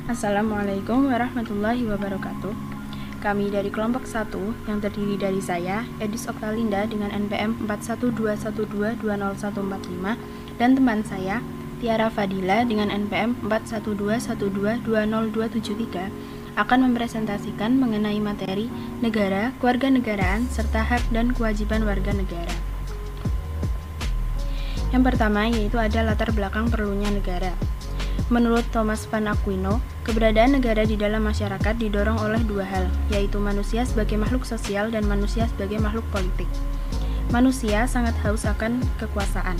Assalamualaikum warahmatullahi wabarakatuh. Kami dari kelompok 1 yang terdiri dari saya, Edis Oktalinda dengan NPM 4121220145 dan teman saya, Tiara Fadila dengan NPM 4121220273 akan mempresentasikan mengenai materi negara, kewarganegaraan, serta hak dan kewajiban warga negara. Yang pertama yaitu ada latar belakang perlunya negara. Menurut Thomas van Aquino, keberadaan negara di dalam masyarakat didorong oleh dua hal, yaitu manusia sebagai makhluk sosial dan manusia sebagai makhluk politik. Manusia sangat haus akan kekuasaan.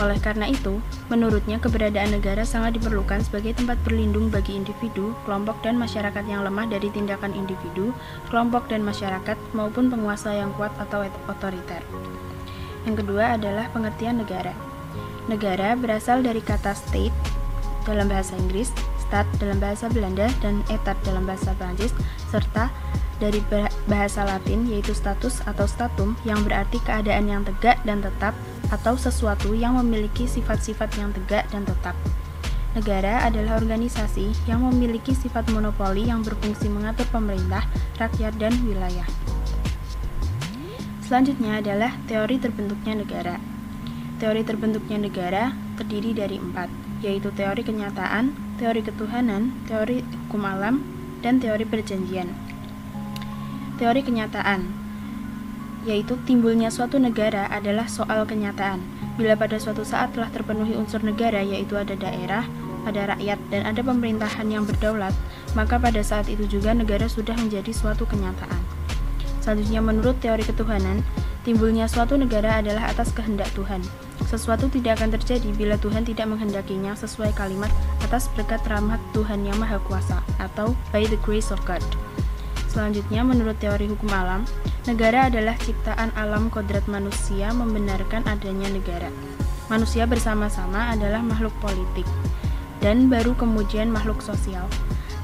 Oleh karena itu, menurutnya keberadaan negara sangat diperlukan sebagai tempat berlindung bagi individu, kelompok dan masyarakat yang lemah dari tindakan individu, kelompok dan masyarakat maupun penguasa yang kuat atau otoriter. Yang kedua adalah pengertian negara. Negara berasal dari kata state dalam bahasa Inggris, stad dalam bahasa Belanda, dan etat dalam bahasa Prancis, serta dari bahasa Latin yaitu status atau statum yang berarti keadaan yang tegak dan tetap atau sesuatu yang memiliki sifat-sifat yang tegak dan tetap. Negara adalah organisasi yang memiliki sifat monopoli yang berfungsi mengatur pemerintah, rakyat, dan wilayah. Selanjutnya adalah teori terbentuknya negara. Teori terbentuknya negara terdiri dari 4, yaitu teori kenyataan, teori ketuhanan, teori hukum alam, dan teori perjanjian. Teori kenyataan, yaitu timbulnya suatu negara adalah soal kenyataan. Bila pada suatu saat telah terpenuhi unsur negara, yaitu ada daerah, ada rakyat, dan ada pemerintahan yang berdaulat, maka pada saat itu juga negara sudah menjadi suatu kenyataan. Selanjutnya, menurut teori ketuhanan, timbulnya suatu negara adalah atas kehendak Tuhan. Sesuatu tidak akan terjadi bila Tuhan tidak menghendakinya sesuai kalimat atas berkat rahmat Tuhan yang Maha Kuasa atau by the grace of God. Selanjutnya, menurut teori hukum alam, negara adalah ciptaan alam kodrat manusia membenarkan adanya negara. Manusia bersama-sama adalah makhluk politik dan baru kemudian makhluk sosial.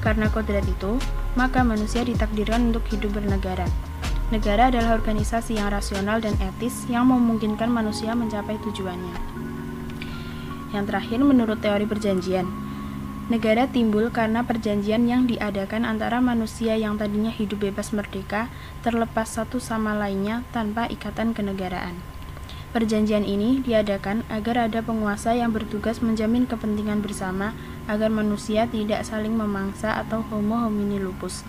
Karena kodrat itu, maka manusia ditakdirkan untuk hidup bernegara. Negara adalah organisasi yang rasional dan etis yang memungkinkan manusia mencapai tujuannya. Yang terakhir, menurut teori perjanjian, negara timbul karena perjanjian yang diadakan antara manusia yang tadinya hidup bebas merdeka, terlepas satu sama lainnya tanpa ikatan kenegaraan. Perjanjian ini diadakan agar ada penguasa yang bertugas menjamin kepentingan bersama agar manusia tidak saling memangsa atau homo homini lupus.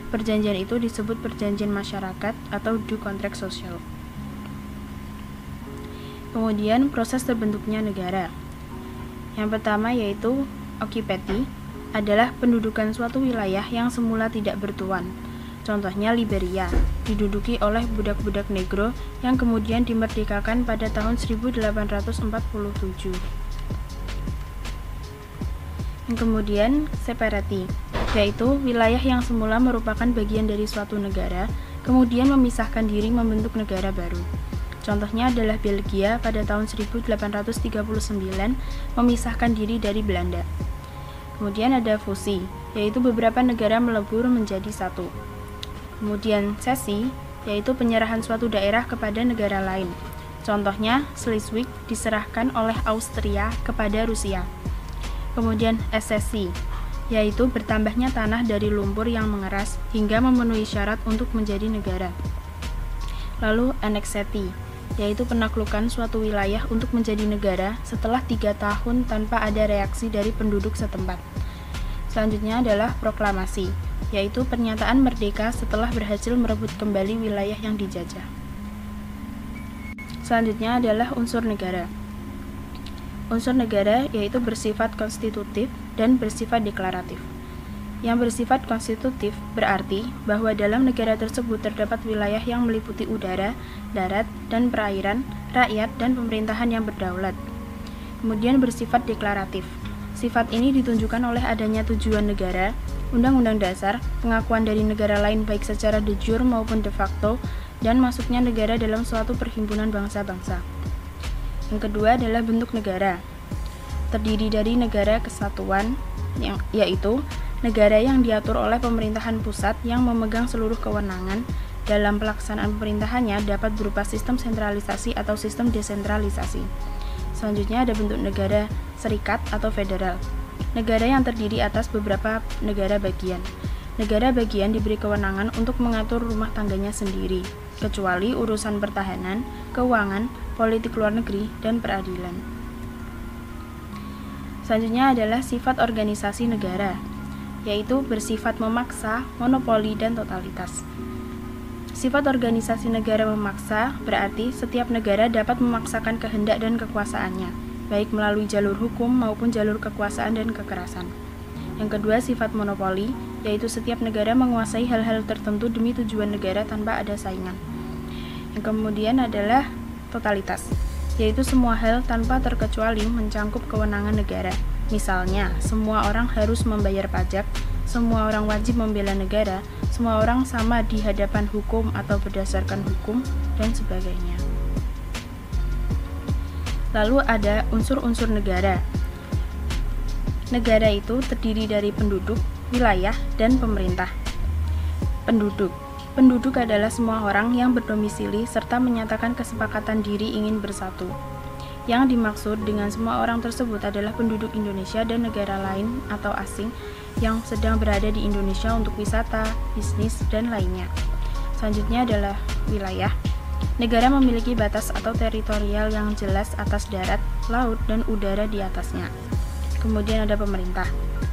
Perjanjian itu disebut perjanjian masyarakat atau due contract social. Kemudian proses terbentuknya negara. Yang pertama yaitu occupati, adalah pendudukan suatu wilayah yang semula tidak bertuan. Contohnya Liberia, diduduki oleh budak-budak negro yang kemudian dimerdekakan pada tahun 1847. Kemudian separati, yaitu wilayah yang semula merupakan bagian dari suatu negara, kemudian memisahkan diri membentuk negara baru. Contohnya adalah Belgia pada tahun 1839 memisahkan diri dari Belanda. Kemudian ada fusi, yaitu beberapa negara melebur menjadi satu. Kemudian sesi, yaitu penyerahan suatu daerah kepada negara lain. Contohnya Schleswig diserahkan oleh Austria kepada Rusia. Kemudian esesi, yaitu bertambahnya tanah dari lumpur yang mengeras hingga memenuhi syarat untuk menjadi negara. Lalu anekseti, yaitu penaklukan suatu wilayah untuk menjadi negara setelah 3 tahun tanpa ada reaksi dari penduduk setempat. Selanjutnya adalah proklamasi, yaitu pernyataan merdeka setelah berhasil merebut kembali wilayah yang dijajah. Selanjutnya adalah unsur negara. Unsur negara yaitu bersifat konstitutif dan bersifat deklaratif. Yang bersifat konstitutif berarti bahwa dalam negara tersebut terdapat wilayah yang meliputi udara, darat, dan perairan, rakyat, dan pemerintahan yang berdaulat. Kemudian bersifat deklaratif. Sifat ini ditunjukkan oleh adanya tujuan negara, undang-undang dasar, pengakuan dari negara lain baik secara de jure maupun de facto, dan masuknya negara dalam suatu perhimpunan bangsa-bangsa. Yang kedua adalah bentuk negara. Terdiri dari negara kesatuan, yaitu negara yang diatur oleh pemerintahan pusat yang memegang seluruh kewenangan dalam pelaksanaan pemerintahannya dapat berupa sistem sentralisasi atau sistem desentralisasi. Selanjutnya ada bentuk negara serikat atau federal. Negara yang terdiri atas beberapa negara bagian. Negara bagian diberi kewenangan untuk mengatur rumah tangganya sendiri, kecuali urusan pertahanan, keuangan, politik luar negeri, dan peradilan. Selanjutnya adalah sifat organisasi negara, yaitu bersifat memaksa, monopoli, dan totalitas. Sifat organisasi negara memaksa berarti setiap negara dapat memaksakan kehendak dan kekuasaannya, baik melalui jalur hukum maupun jalur kekuasaan dan kekerasan. Yang kedua, sifat monopoli, yaitu setiap negara menguasai hal-hal tertentu demi tujuan negara tanpa ada saingan. Yang kemudian adalah totalitas, yaitu semua hal tanpa terkecuali mencangkup kewenangan negara. Misalnya, semua orang harus membayar pajak, semua orang wajib membela negara, semua orang sama di hadapan hukum atau berdasarkan hukum, dan sebagainya. Lalu ada unsur-unsur negara. Negara itu terdiri dari penduduk, wilayah, dan pemerintah. Penduduk adalah semua orang yang berdomisili serta menyatakan kesepakatan diri ingin bersatu. Yang dimaksud dengan semua orang tersebut adalah penduduk Indonesia dan negara lain atau asing yang sedang berada di Indonesia untuk wisata, bisnis, dan lainnya. Selanjutnya adalah wilayah. Negara memiliki batas atau teritorial yang jelas atas darat, laut, dan udara di atasnya. Kemudian ada pemerintah.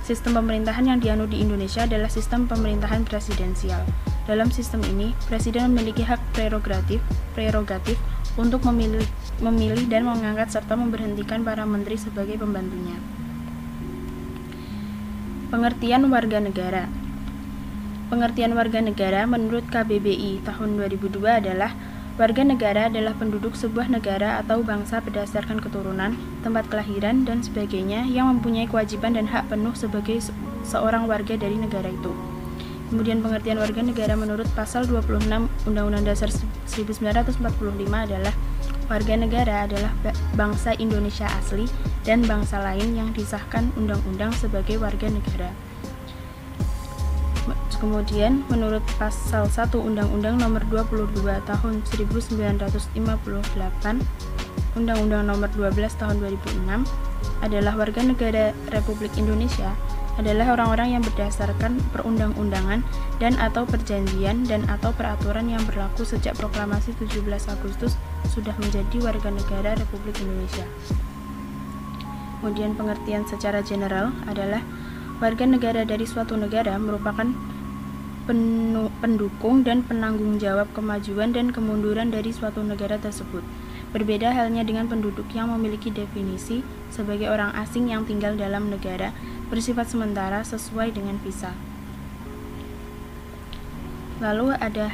Sistem pemerintahan yang dianut di Indonesia adalah sistem pemerintahan presidensial. Dalam sistem ini, presiden memiliki hak prerogatif untuk memilih dan mengangkat serta memberhentikan para menteri sebagai pembantunya. Pengertian warga negara. Pengertian warga negara menurut KBBI tahun 2002 adalah warga negara adalah penduduk sebuah negara atau bangsa berdasarkan keturunan, tempat kelahiran, dan sebagainya yang mempunyai kewajiban dan hak penuh sebagai seorang warga dari negara itu. Kemudian pengertian warga negara menurut pasal 26 Undang-Undang Dasar 1945 adalah warga negara adalah bangsa Indonesia asli dan bangsa lain yang disahkan undang-undang sebagai warga negara. Kemudian, menurut pasal 1 Undang-Undang Nomor 22 Tahun 1958, Undang-Undang Nomor 12 Tahun 2006, adalah warga negara Republik Indonesia adalah orang-orang yang berdasarkan perundang-undangan dan atau perjanjian dan atau peraturan yang berlaku sejak proklamasi 17 Agustus sudah menjadi warga negara Republik Indonesia. Kemudian pengertian secara general adalah warga negara dari suatu negara merupakan pendukung dan penanggung jawab kemajuan dan kemunduran dari suatu negara tersebut. Berbeda halnya dengan penduduk yang memiliki definisi sebagai orang asing yang tinggal dalam negara bersifat sementara sesuai dengan visa. Lalu ada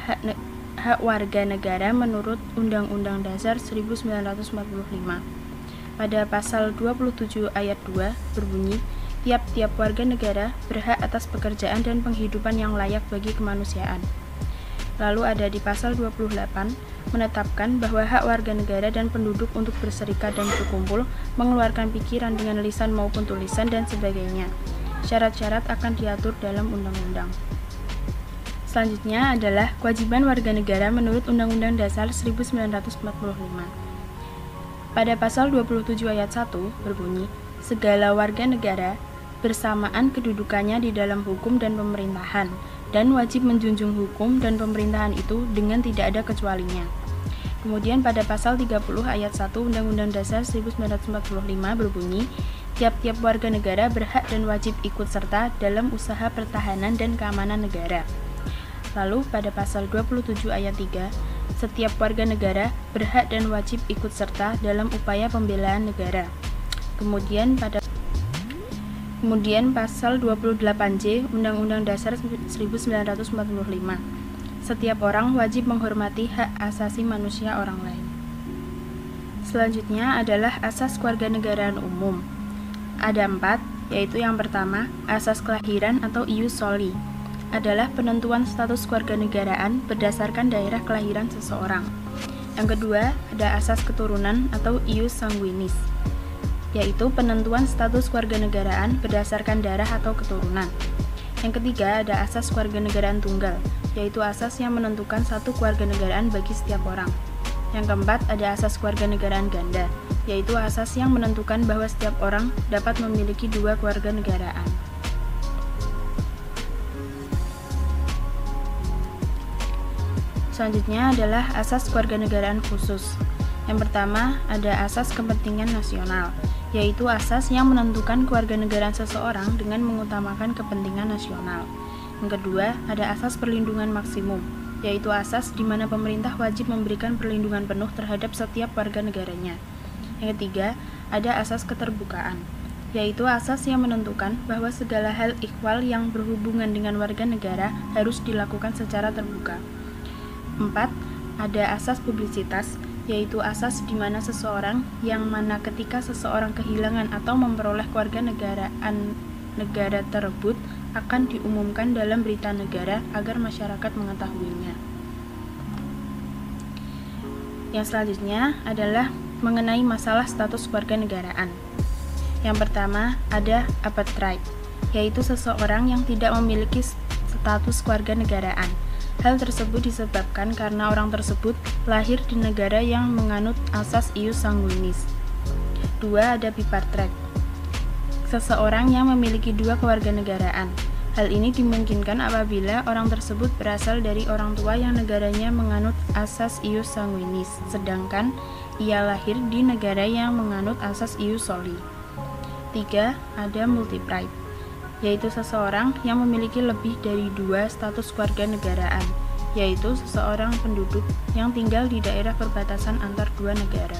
hak warga negara menurut Undang-Undang Dasar 1945. Pada pasal 27 ayat 2 berbunyi, tiap-tiap warga negara berhak atas pekerjaan dan penghidupan yang layak bagi kemanusiaan. Lalu ada di pasal 28 menetapkan bahwa hak warga negara dan penduduk untuk berserikat dan berkumpul, mengeluarkan pikiran dengan lisan maupun tulisan dan sebagainya. Syarat-syarat akan diatur dalam undang-undang. Selanjutnya adalah kewajiban warga negara menurut Undang-Undang Dasar 1945. Pada pasal 27 ayat 1 berbunyi, segala warga negara bersamaan kedudukannya di dalam hukum dan pemerintahan, dan wajib menjunjung hukum dan pemerintahan itu dengan tidak ada kecualinya. Kemudian pada pasal 30 ayat 1 Undang-Undang Dasar 1945 berbunyi, tiap-tiap warga negara berhak dan wajib ikut serta dalam usaha pertahanan dan keamanan negara. Lalu pada pasal 27 ayat 3, setiap warga negara berhak dan wajib ikut serta dalam upaya pembelaan negara. Kemudian pasal 28J Undang-Undang Dasar 1945. Setiap orang wajib menghormati hak asasi manusia orang lain. Selanjutnya adalah asas kewarganegaraan umum. Ada 4, yaitu yang pertama, asas kelahiran atau ius soli. Adalah penentuan status kewarganegaraan berdasarkan daerah kelahiran seseorang. Yang kedua, ada asas keturunan atau ius sanguinis, yaitu penentuan status kewarganegaraan berdasarkan darah atau keturunan. Yang ketiga, ada asas kewarganegaraan tunggal, yaitu asas yang menentukan satu kewarganegaraan bagi setiap orang. Yang keempat, ada asas kewarganegaraan ganda, yaitu asas yang menentukan bahwa setiap orang dapat memiliki dua kewarganegaraan. Selanjutnya adalah asas kewarganegaraan khusus. Yang pertama, ada asas kepentingan nasional, yaitu asas yang menentukan kewarganegaraan seseorang dengan mengutamakan kepentingan nasional. Yang kedua, ada asas perlindungan maksimum, yaitu asas di mana pemerintah wajib memberikan perlindungan penuh terhadap setiap warga negaranya. Yang ketiga, ada asas keterbukaan, yaitu asas yang menentukan bahwa segala hal ikhwal yang berhubungan dengan warga negara harus dilakukan secara terbuka. 4. Ada asas publisitas, yaitu asas di mana seseorang yang mana ketika seseorang kehilangan atau memperoleh kewarganegaraan negara tersebut akan diumumkan dalam berita negara agar masyarakat mengetahuinya. Yang selanjutnya adalah mengenai masalah status kewarganegaraan. Yang pertama ada apartheid, yaitu seseorang yang tidak memiliki status kewarganegaraan. Hal tersebut disebabkan karena orang tersebut lahir di negara yang menganut asas ius sanguinis. 2. Ada bipartheid, seseorang yang memiliki dua kewarganegaraan. Hal ini dimungkinkan apabila orang tersebut berasal dari orang tua yang negaranya menganut asas ius sanguinis, sedangkan ia lahir di negara yang menganut asas ius soli. 3. Ada multipride, yaitu seseorang yang memiliki lebih dari dua status kewarganegaraan, yaitu seseorang penduduk yang tinggal di daerah perbatasan antar dua negara.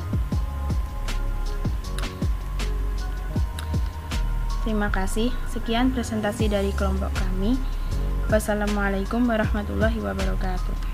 Terima kasih. Sekian presentasi dari kelompok kami. Wassalamualaikum warahmatullahi wabarakatuh.